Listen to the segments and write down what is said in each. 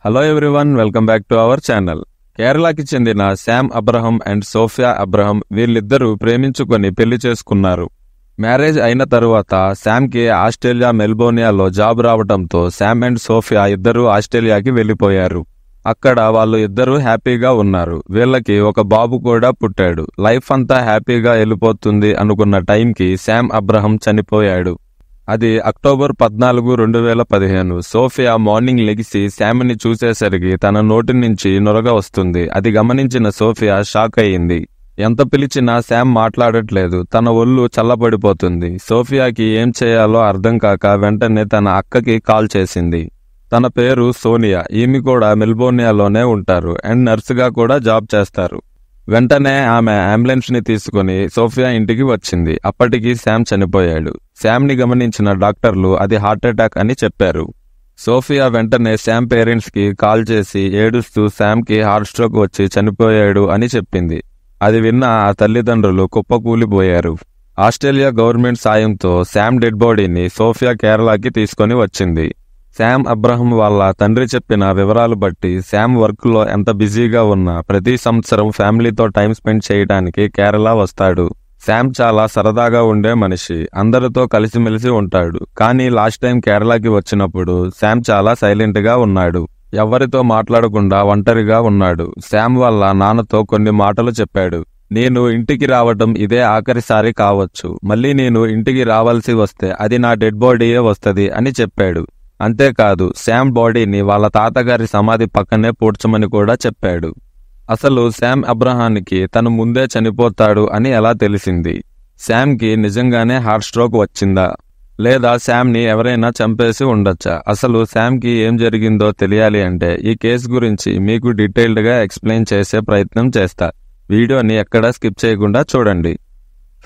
Hello everyone, welcome back to our channel. కేరళకి చెందిన Sam Abraham and Sophia Abraham వీళ్ళిద్దరూ ప్రేమించుకొని పెళ్లి చేసుకున్నారు. మ్యారేజ్ అయిన తరువాత శామ్కి ఆస్ట్రేలియా మెల్బోర్నియాలో జాబ్ రావడంతో శామ్ అండ్ సోఫియా ఇద్దరూ ఆస్ట్రేలియాకి వెళ్లిపోయారు. అక్కడ వాళ్ళు ఇద్దరూ హ్యాపీగా ఉన్నారు. వీళ్ళకి ఒక బాబు కూడా పుట్టాడు. లైఫ్ అంతా హ్యాపీగా వెళ్ళిపోతుంది అనుకున్న టైంకి శామ్ అబ్రహం చనిపోయాడు. అది అక్టోబర్ 14, 2015. సోఫియా మార్నింగ్ లెగిసి శామ్ని చూసేసరికి తన నోటి నుంచి నొరగ వస్తుంది. అది గమనించిన సోఫియా షాక్ అయింది. ఎంత పిలిచినా శామ్ మాట్లాడట్లేదు. తన ఒళ్ళు చల్లబడిపోతుంది. సోఫియాకి ఏం చేయాలో అర్థం కాక వెంటనే తన అక్కకి కాల్ చేసింది. తన పేరు సోనియా. ఈమె కూడా మెల్బోర్నియాలోనే ఉంటారు అండ్ నర్సుగా కూడా జాబ్ చేస్తారు. వెంటనే ఆమె అంబులెన్స్ ని తీసుకుని సోఫియా ఇంటికి వచ్చింది. అప్పటికి శామ్ చనిపోయాడు. శామ్ ని గమనించిన డాక్టర్లు అది హార్ట్ అటాక్ అని చెప్పారు. సోఫియా వెంటనే శామ్ పేరెంట్స్ కి కాల్ చేసి ఏడుస్తూ శామ్ కి హార్ట్ స్ట్రోక్ వచ్చి చనిపోయాడు అని చెప్పింది. అది విన్న ఆ తల్లిదండ్రులు కుప్పకూలిపోయారు. ఆస్ట్రేలియా గవర్నమెంట్ సాయంతో శామ్ డెడ్ బాడీని సోఫియా కేరళకి తీసుకొని వచ్చింది. శామ్ అబ్రహం వాళ్ళ తండ్రి చెప్పిన వివరాలు బట్టి శామ్ వర్క్ లో ఎంత బిజీగా ఉన్నా ప్రతి సంవత్సరం ఫ్యామిలీతో టైం స్పెండ్ చేయడానికి కేరళ వస్తాడు. శామ్ చాలా సరదాగా ఉండే మనిషి. అందరితో కలిసిమెలిసి ఉంటాడు. కానీ లాస్ట్ టైం కేరళకి వచ్చినప్పుడు శామ్ చాలా సైలెంట్ గా ఉన్నాడు. ఎవరితో మాట్లాడకుండా ఒంటరిగా ఉన్నాడు. శామ్ వాళ్ళ నాన్నతో కొన్ని మాటలు చెప్పాడు. నేను ఇంటికి రావటం ఇదే ఆఖరిసారి కావచ్చు. మళ్ళీ నేను ఇంటికి రావాల్సి వస్తే అది నా డెడ్ బాడీయే వస్తది అని చెప్పాడు. అంతేకాదు శామ్ బాడీని వాళ్ళ తాతగారి సమాధి పక్కనే పూడ్చమని కూడా చెప్పాడు. అసలు శామ్ అబ్రహానికి తను ముందే చనిపోతాడు అని ఎలా తెలిసింది? శామ్కి నిజంగానే హార్ట్ స్ట్రోక్ వచ్చిందా, లేదా శామ్ని ఎవరైనా చంపేసి ఉండొచ్చా? అసలు శామ్కి ఏం జరిగిందో తెలియాలి అంటే ఈ కేసు గురించి మీకు డీటెయిల్డ్గా ఎక్స్ప్లెయిన్ చేసే ప్రయత్నం చేస్తా. వీడియోని ఎక్కడా స్కిప్ చేయకుండా చూడండి.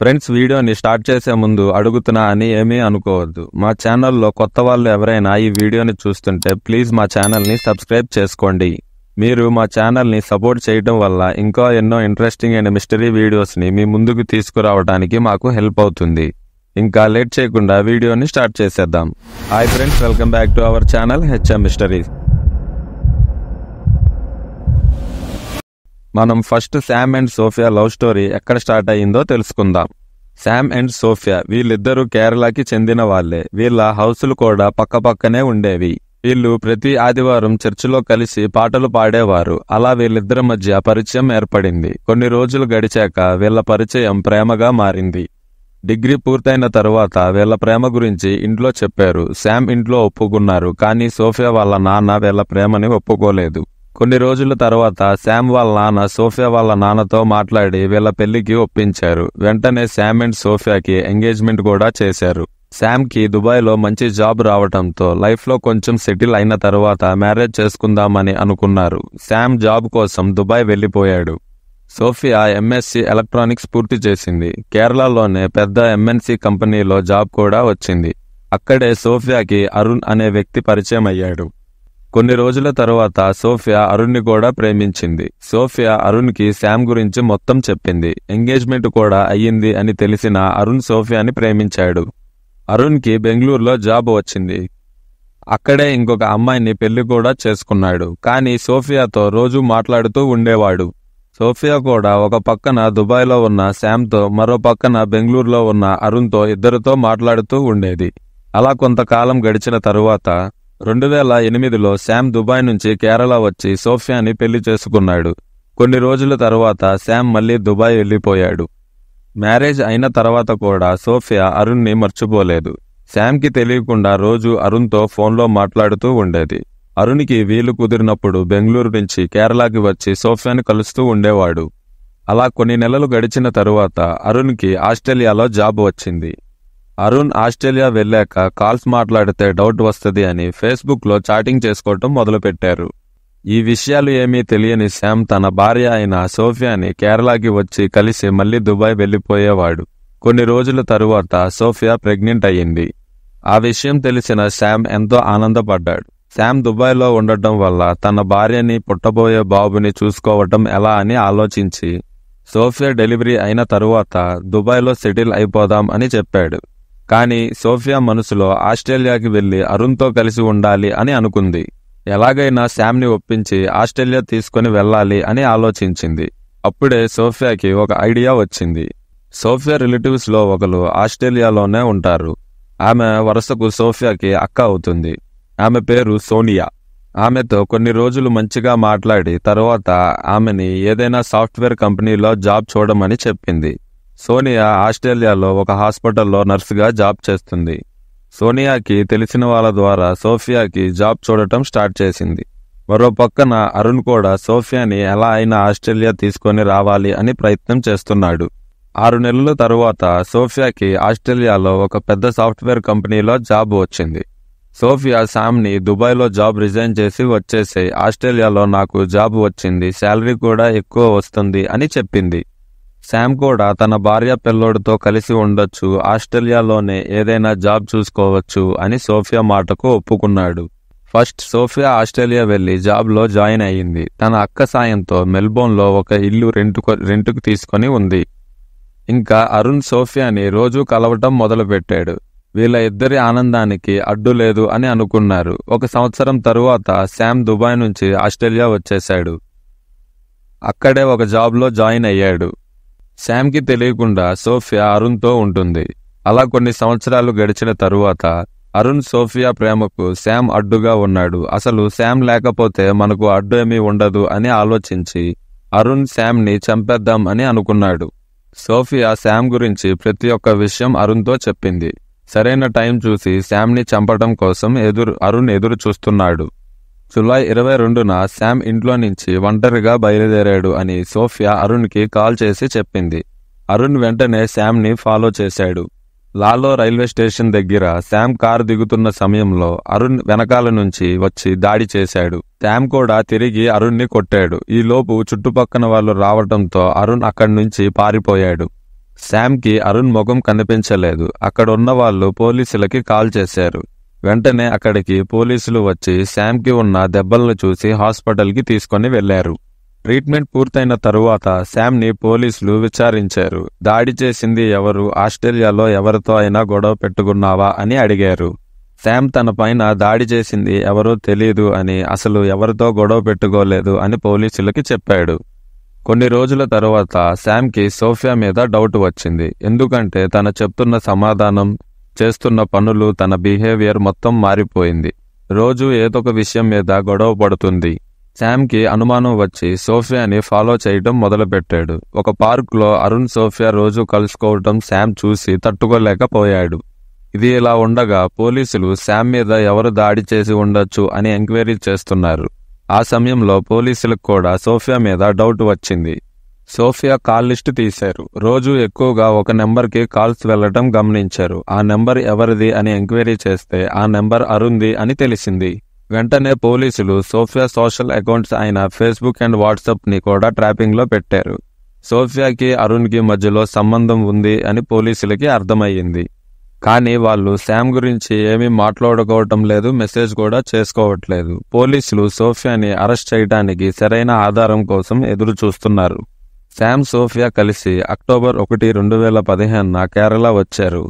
ఫ్రెండ్స్, వీడియోని స్టార్ట్ చేసే ముందు అడుగుతున్నా అని ఏమీ అనుకోవద్దు. మా ఛానల్లో కొత్త వాళ్ళు ఎవరైనా ఈ వీడియోని చూస్తుంటే ప్లీజ్ మా ఛానల్ని సబ్స్క్రైబ్ చేసుకోండి. మీరు మా ఛానల్ని సపోర్ట్ చేయడం వల్ల ఇంకా ఎన్నో ఇంట్రెస్టింగ్ అండ్ మిస్టరీ వీడియోస్ని మీ ముందుకు తీసుకురావడానికి మాకు హెల్ప్ అవుతుంది. ఇంకా లేట్ చేయకుండా వీడియోని స్టార్ట్ చేసేద్దాం. Hi friends, welcome back to our channel HM mysteries. మనం first Sam and Sophia love story ఎక్కడ స్టార్ట్ అయ్యిందో తెలుసుకుందాం. శామ్ అండ్ సోఫియా వీళ్ళిద్దరూ కేరళకి చెందిన వాళ్లే. వీళ్ళ హౌసులు కూడా పక్కపక్కనే ఉండేవి. వీళ్ళు ప్రతి ఆదివారం చర్చిలో కలిసి పాటలు పాడేవారు. అలా వీళ్ళిద్దరి మధ్య పరిచయం ఏర్పడింది. కొన్ని రోజులు గడిచాక వీళ్ళ పరిచయం ప్రేమగా మారింది. డిగ్రీ పూర్తయిన తరువాత వీళ్ళ ప్రేమ గురించి ఇంట్లో చెప్పారు. శామ్ ఇంట్లో ఒప్పుకున్నారు. కానీ సోఫియా వాళ్ళ నాన్న వీళ్ళ ప్రేమని ఒప్పుకోలేదు. కొన్ని రోజుల తర్వాత శామ్ వాళ్ళ నాన్న సోఫియా వాళ్ళ నాన్నతో మాట్లాడి వీళ్ళ పెళ్లికి ఒప్పించారు. వెంటనే శామ్ అండ్ సోఫియాకి ఎంగేజ్మెంట్ కూడా చేశారు. శామ్కి దుబాయ్లో మంచి జాబ్ రావటంతో లైఫ్లో కొంచెం సెటిల్ అయిన తర్వాత మ్యారేజ్ చేసుకుందామని అనుకున్నారు. శామ్ జాబ్ కోసం దుబాయ్ వెళ్లిపోయాడు. సోఫియా ఎంఎస్సి ఎలక్ట్రానిక్స్ పూర్తి చేసింది. కేరళలోనే పెద్ద ఎంఎన్సి కంపెనీలో జాబ్ కూడా వచ్చింది. అక్కడే సోఫియాకి అరుణ్ అనే వ్యక్తి పరిచయం అయ్యాడు. కొన్ని రోజుల తరువాత సోఫియా అరుణ్ని కూడా ప్రేమించింది. సోఫియా అరుణ్కి శామ్ గురించి మొత్తం చెప్పింది. ఎంగేజ్మెంట్ కూడా అయ్యింది అని తెలిసిన అరుణ్ సోఫియాని ప్రేమించాడు. అరుణ్కి బెంగళూరులో జాబ్ వచ్చింది. అక్కడే ఇంకొక అమ్మాయిని పెళ్లి కూడా చేసుకున్నాడు. కానీ సోఫియాతో రోజు మాట్లాడుతూ ఉండేవాడు. సోఫియా కూడా ఒక పక్కన దుబాయ్లో ఉన్న శామ్తో, మరో పక్కన బెంగళూరులో ఉన్న అరుణ్తో ఇద్దరితో మాట్లాడుతూ ఉండేది. అలా కొంతకాలం గడిచిన తరువాత 2008లో శామ్ దుబాయ్ నుంచి కేరళ వచ్చి సోఫియాని పెళ్లి చేసుకున్నాడు. కొన్ని రోజుల తరువాత శామ్ మళ్లీ దుబాయ్ వెళ్లిపోయాడు. మ్యారేజ్ అయిన తర్వాత కూడా సోఫియా అరుణ్ని మర్చిపోలేదు. శామ్కి తెలియకుండా రోజు అరుణ్తో ఫోన్లో మాట్లాడుతూ ఉండేది. అరుణ్కి వీలు కుదిరినప్పుడు బెంగళూరు నుంచి కేరళకి వచ్చి సోఫియాని కలుస్తూ ఉండేవాడు. అలా కొన్ని నెలలు గడిచిన తరువాత అరుణ్కి ఆస్ట్రేలియాలో జాబ్ వచ్చింది. అరుణ్ ఆస్ట్రేలియా వెళ్ళాక కాల్స్ మాట్లాడితే డౌట్ వస్తుంది అని ఫేస్బుక్లో చాటింగ్ చేసుకోవటం మొదలుపెట్టారు. ఈ విషయాలు ఏమీ తెలియని శామ్ తన భార్య అయిన సోఫియాని కేరళకి వచ్చి కలిసి మళ్లీ దుబాయ్ వెళ్లిపోయేవాడు. కొన్ని రోజుల తరువాత సోఫియా ప్రెగ్నెంట్ అయ్యింది. ఆ విషయం తెలిసిన శామ్ ఎంతో ఆనందపడ్డాడు. శామ్ దుబాయ్లో ఉండటం వల్ల తన భార్యని, పుట్టబోయే బాబుని చూసుకోవటం ఎలా అని ఆలోచించి సోఫియా డెలివరీ అయిన తరువాత దుబాయ్లో సెటిల్ అయిపోదాం అని చెప్పాడు. కానీ సోఫియా మనసులో ఆస్ట్రేలియాకి వెళ్లి అరుణ్తో కలిసి ఉండాలి అని అనుకుంది. ఎలాగైనా శామ్ని ఒప్పించి ఆస్ట్రేలియా తీసుకొని వెళ్ళాలి అని ఆలోచించింది. అప్పుడే సోఫియాకి ఒక ఐడియా వచ్చింది. సోఫియా రిలేటివ్స్లో ఒకరు ఆస్ట్రేలియాలోనే ఉంటారు. ఆమె వరుసకు సోఫియాకి అక్క అవుతుంది. ఆమె పేరు సోనియా. ఆమెతో కొన్ని రోజులు మంచిగా మాట్లాడి తర్వాత ఆమెని ఏదైనా సాఫ్ట్వేర్ కంపెనీలో జాబ్ చూడమని చెప్పింది. సోనియా ఆస్ట్రేలియాలో ఒక హాస్పిటల్లో నర్సుగా జాబ్ చేస్తుంది. సోనియాకి తెలిసిన వాళ్ళ ద్వారా సోఫియాకి జాబ్ చూడటం స్టార్ట్ చేసింది. మరో పక్కన అరుణ్ కూడా సోఫియాని ఎలా అయినా ఆస్ట్రేలియా తీసుకొని రావాలి అని ప్రయత్నం చేస్తున్నాడు. 6 నెలల తరువాత సోఫియాకి ఆస్ట్రేలియాలో ఒక పెద్ద సాఫ్ట్వేర్ కంపెనీలో జాబ్ వచ్చింది. సోఫియా శామ్ని దుబాయ్లో జాబ్ రిజైన్ చేసి వచ్చేసే, ఆస్ట్రేలియాలో నాకు జాబ్ వచ్చింది, శాలరీ కూడా ఎక్కువ వస్తుంది అని చెప్పింది. శామ్ కూడా తన భార్య పిల్లోడితో కలిసి ఉండొచ్చు, ఆస్ట్రేలియాలోనే ఏదైనా జాబ్ చూసుకోవచ్చు అని సోఫియా మాటకు ఒప్పుకున్నాడు. ఫస్ట్ సోఫియా ఆస్ట్రేలియా వెళ్లి జాబ్లో జాయిన్ అయ్యింది. తన అక్క సాయంతో మెల్బోర్న్లో ఒక ఇల్లు రెంటుకు తీసుకొని ఉంది. ఇంకా అరుణ్ సోఫియాని రోజూ కలవటం మొదలుపెట్టాడు. వీళ్ళ ఇద్దరి ఆనందానికి అడ్డు లేదు అని అనుకున్నారు. 1 సంవత్సరం తరువాత శామ్ దుబాయ్ నుంచి ఆస్ట్రేలియా వచ్చేశాడు. అక్కడే ఒక జాబ్లో జాయిన్ అయ్యాడు. శామ్కి తెలియకుండా సోఫియా అరుణ్తో ఉంటుంది. అలా కొన్ని సంవత్సరాలు గడిచిన తరువాత అరుణ్ సోఫియా ప్రేమకు శామ్ అడ్డుగా ఉన్నాడు. అసలు శామ్ లేకపోతే మనకు అడ్డు ఏమీ ఉండదు అని ఆలోచించి అరుణ్ శామ్ని చంపేద్దాం అని అనుకున్నాడు. సోఫియా శామ్ గురించి ప్రతి ఒక్క విషయం అరుణ్తో చెప్పింది. సరైన టైం చూసి శామ్ని చంపటం కోసం అరుణ్ ఎదురు చూస్తున్నాడు. జూలై 22న శామ్ ఇంట్లో నుంచి ఒంటరిగా బయలుదేరాడు అని సోఫియా అరుణ్కి కాల్ చేసి చెప్పింది. అరుణ్ వెంటనే శామ్ని ఫాలో చేశాడు. లాలో రైల్వే స్టేషన్ దగ్గర శామ్ కారు దిగుతున్న సమయంలో అరుణ్ వెనకాల నుంచి వచ్చి దాడి చేశాడు. శామ్ కూడా తిరిగి అరుణ్ని కొట్టాడు. ఈలోపు చుట్టుపక్కన వాళ్ళు రావటంతో అరుణ్ అక్కడి నుంచి పారిపోయాడు. శామ్కి అరుణ్ ముఖం కనిపించలేదు. అక్కడున్న వాళ్ళు పోలీసులకి కాల్ చేశారు. వెంటనే అక్కడికి పోలీసులు వచ్చి శామ్కి ఉన్న దెబ్బలను చూసి హాస్పిటల్కి తీసుకొని వెళ్లారు. ట్రీట్మెంట్ పూర్తయిన తరువాత శామ్ని పోలీసులు విచారించారు. దాడి చేసింది ఎవరు, ఆస్ట్రేలియాలో ఎవరితో అయినా గొడవ పెట్టుకున్నావా అని అడిగారు. శామ్ తన పైన దాడి చేసింది ఎవరో తెలీదు అని, అసలు ఎవరితో గొడవ పెట్టుకోలేదు అని పోలీసులకి చెప్పాడు. కొన్ని రోజుల తరువాత శామ్కి సోఫియా మీద డౌట్ వచ్చింది. ఎందుకంటే తన చెప్తున్న సమాధానం, చేస్తున్న పనులు, తన బిహేవియర్ మొత్తం మారిపోయింది. రోజు ఏదొక విషయం మీద గొడవ పడుతుంది. శామ్కి అనుమానం వచ్చి సోఫియాని ఫాలో చేయడం మొదలుపెట్టాడు. ఒక పార్కులో అరుణ్ సోఫియా రోజు కలుసుకోవటం శామ్ చూసి తట్టుకోలేకపోయాడు. ఇది ఇలా ఉండగా పోలీసులు శామ్ మీద ఎవరు దాడి చేసి ఉండొచ్చు అని ఎంక్వైరీ చేస్తున్నారు. ఆ సమయంలో పోలీసులకు కూడా సోఫియా మీద డౌట్ వచ్చింది. సోఫియా కాల్ లిస్ట్ తీశారు. రోజు ఎక్కువగా ఒక నెంబర్కి కాల్స్ వెళ్లటం గమనించారు. ఆ నెంబర్ ఎవరిది అని ఎంక్వైరీ చేస్తే ఆ నెంబర్ అరుణ్ది అని తెలిసింది. వెంటనే పోలీసులు సోఫియా సోషల్ అకౌంట్స్ అయిన ఫేస్బుక్ అండ్ వాట్సాప్ ని కూడా ట్రాపింగ్లో పెట్టారు. సోఫియాకి అరుణ్కి మధ్యలో సంబంధం ఉంది అని పోలీసులకి అర్థమయ్యింది. కానీ వాళ్ళు శామ్ గురించి ఏమీ మాట్లాడుకోవటం లేదు, మెసేజ్ కూడా చేసుకోవట్లేదు. పోలీసులు సోఫియాని అరెస్ట్ చేయడానికి సరైన ఆధారం కోసం ఎదురు చూస్తున్నారు. శామ్ సోఫియా కలిసి అక్టోబర్ 1, 2015న కేరళ వచ్చారు.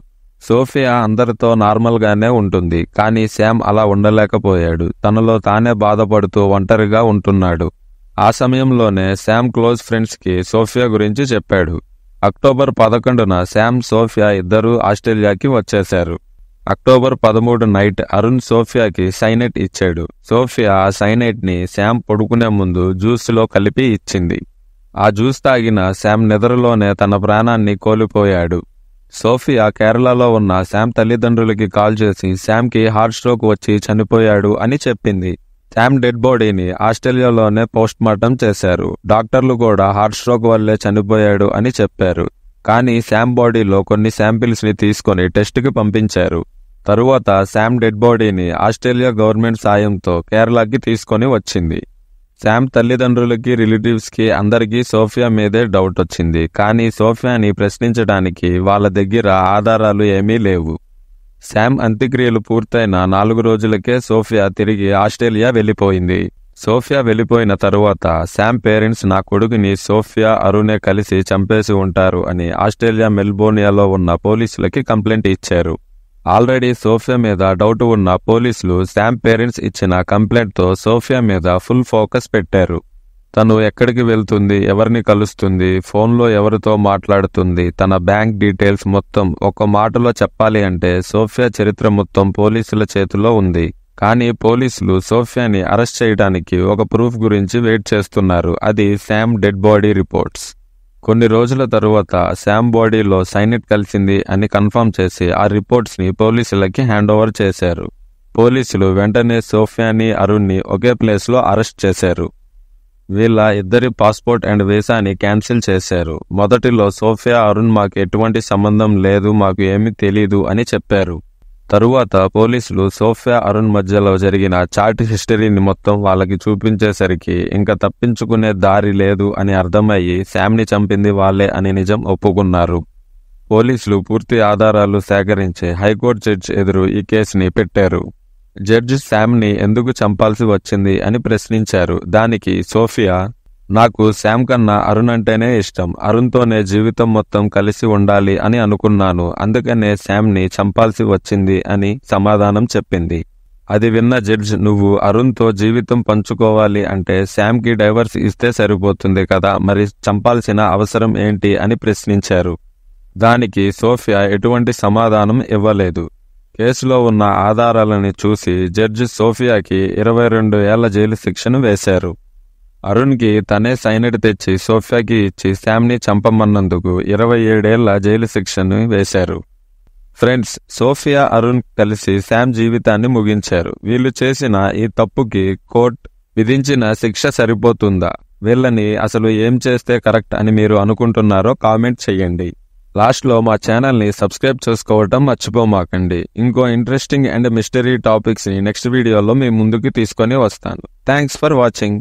సోఫియా అందరితో నార్మల్గానే ఉంటుంది. కానీ శామ్ అలా ఉండలేకపోయాడు. తనలో తానే బాధపడుతూ ఒంటరిగా ఉంటున్నాడు. ఆ సమయంలోనే శామ్ క్లోజ్ ఫ్రెండ్స్కి సోఫియా గురించి చెప్పాడు. అక్టోబర్ 11న శామ్, సోఫియా ఇద్దరూ ఆస్ట్రేలియాకి వచ్చేశారు. అక్టోబర్ 13 నైట్ అరుణ్ సోఫియాకి సైనైట్ ఇచ్చాడు. సోఫియా ఆ సైనైట్ని శామ్ పడుకునే ముందు జ్యూస్లో కలిపి ఇచ్చింది. ఆ జ్యూస్ తాగిన శామ్ నిద్రలోనే తన ప్రాణాన్ని కోల్పోయాడు. సోఫియా కేరళలో ఉన్న శామ్ తల్లిదండ్రులకి కాల్ చేసి శామ్కి హార్ట్ స్ట్రోక్ వచ్చి చనిపోయాడు అని చెప్పింది. శామ్ డెడ్ బాడీని ఆస్ట్రేలియాలోనే పోస్ట్ మార్టం చేశారు. డాక్టర్లు కూడా హార్ట్ స్ట్రోక్ వల్లే చనిపోయాడు అని చెప్పారు. కానీ శామ్ బాడీలో కొన్ని శాంపిల్స్ ని తీసుకొని టెస్ట్కి పంపించారు. తరువాత శామ్ డెడ్ బాడీని ఆస్ట్రేలియా గవర్నమెంట్ సాయంతో కేరళకి తీసుకొని వచ్చింది. శామ్ తల్లిదండ్రులకి, రిలేటివ్స్కి అందరికీ సోఫియా మీదే డౌట్ వచ్చింది. కానీ సోఫియాని ప్రశ్నించడానికి వాళ్ళ దగ్గర ఆధారాలు ఏమీ లేవు. శామ్ అంత్యక్రియలు పూర్తయిన 4 రోజులకే సోఫియా తిరిగి ఆస్ట్రేలియా వెళ్ళిపోయింది. సోఫియా వెళ్ళిపోయిన తరువాత శామ్ పేరెంట్స్ నా కొడుకుని సోఫియా, అరుణే కలిసి చంపేసి ఉంటారు అని ఆస్ట్రేలియా మెల్బోర్నియాలో ఉన్న పోలీసులకి కంప్లైంట్ ఇచ్చారు. ఆల్రెడీ సోఫియా మీద డౌట్ ఉన్న పోలీసులు శామ్ పేరెంట్స్ ఇచ్చిన కంప్లైంట్తో సోఫియా మీద ఫుల్ ఫోకస్ పెట్టారు. తను ఎక్కడికి వెళ్తుంది, ఎవరిని కలుస్తుంది, ఫోన్లో ఎవరితో మాట్లాడుతుంది, తన బ్యాంక్ డీటెయిల్స్ మొత్తం ఒక్క మాటలో చెప్పాలి అంటే సోఫియా చరిత్ర మొత్తం పోలీసుల చేతిలో ఉంది. కానీ పోలీసులు సోఫియాని అరెస్ట్ చేయడానికి ఒక ప్రూఫ్ గురించి వెయిట్ చేస్తున్నారు. అది శామ్ డెడ్ బాడీ రిపోర్ట్స్. కొన్ని రోజుల తరువాత శామ్ బాడీలో సైనైడ్ కలిసింది అని కన్ఫర్మ్ చేసి ఆ రిపోర్ట్స్ని పోలీసులకి హ్యాండ్ ఓవర్ చేశారు. పోలీసులు వెంటనే సోఫియాని, అరుణ్ని ఒకే ప్లేస్లో అరెస్ట్ చేశారు. వీళ్ళ ఇద్దరి పాస్పోర్ట్ అండ్ వీసాని క్యాన్సిల్ చేశారు. మొదటిలో సోఫియా, అరుణ్ మాకు ఎటువంటి సంబంధం లేదు, మాకు ఏమీ తెలీదు అని చెప్పారు. తరువాత పోలీసులు సోఫియా, అరుణ్ మధ్యలో జరిగిన చాట్ హిస్టరీని మొత్తం వాళ్ళకి చూపించేసరికి ఇంకా తప్పించుకునే దారి లేదు అని అర్థమయ్యి శామ్ని చంపింది వాళ్ళే అని నిజం ఒప్పుకున్నారు. పోలీసులు పూర్తి ఆధారాలు సేకరించి హైకోర్టు జడ్జి ఎదురు ఈ కేసుని పెట్టారు. జడ్జి శామ్ని ఎందుకు చంపాల్సి వచ్చింది అని ప్రశ్నించారు. దానికి సోఫియా, నాకు శామ్ కన్నా అరుణ్ అంటేనే ఇష్టం, అరుణ్తోనే జీవితం మొత్తం కలిసి ఉండాలి అని అనుకున్నాను, అందుకనే శామ్ని చంపాల్సి వచ్చింది అని సమాధానం చెప్పింది. అది విన్న జడ్జ్, నువ్వు అరుణ్తో జీవితం పంచుకోవాలి అంటే శామ్కి డైవర్స్ ఇస్తే సరిపోతుంది కదా, మరి చంపాల్సిన అవసరం ఏంటి అని ప్రశ్నించారు. దానికి సోఫియా ఎటువంటి సమాధానం ఇవ్వలేదు. కేసులో ఉన్న ఆధారాలని చూసి జడ్జి సోఫియాకి 22 ఏళ్ల జైలు శిక్షను వేశారు. అరుణ్కి తనే సైనైడ్ తెచ్చి సోఫియాకి ఇచ్చి శామ్ని చంపమన్నందుకు 27 ఏళ్ల జైలు శిక్షను వేశారు. ఫ్రెండ్స్, సోఫియా, అరుణ్ కలిసి శామ్ జీవితాన్ని ముగించారు. వీళ్ళు చేసిన ఈ తప్పుకి కోర్టు విధించిన శిక్ష సరిపోతుందా? వీళ్ళని అసలు ఏం చేస్తే కరెక్ట్ అని మీరు అనుకుంటున్నారో కామెంట్ చేయండి. లాస్ట్లో మా ఛానల్ని సబ్స్క్రైబ్ చేసుకోవటం మర్చిపోమాకండి. ఇంకో ఇంట్రెస్టింగ్ అండ్ మిస్టరీ టాపిక్స్ని నెక్స్ట్ వీడియోలో మీ ముందుకు తీసుకొని వస్తాను. Thanks for watching.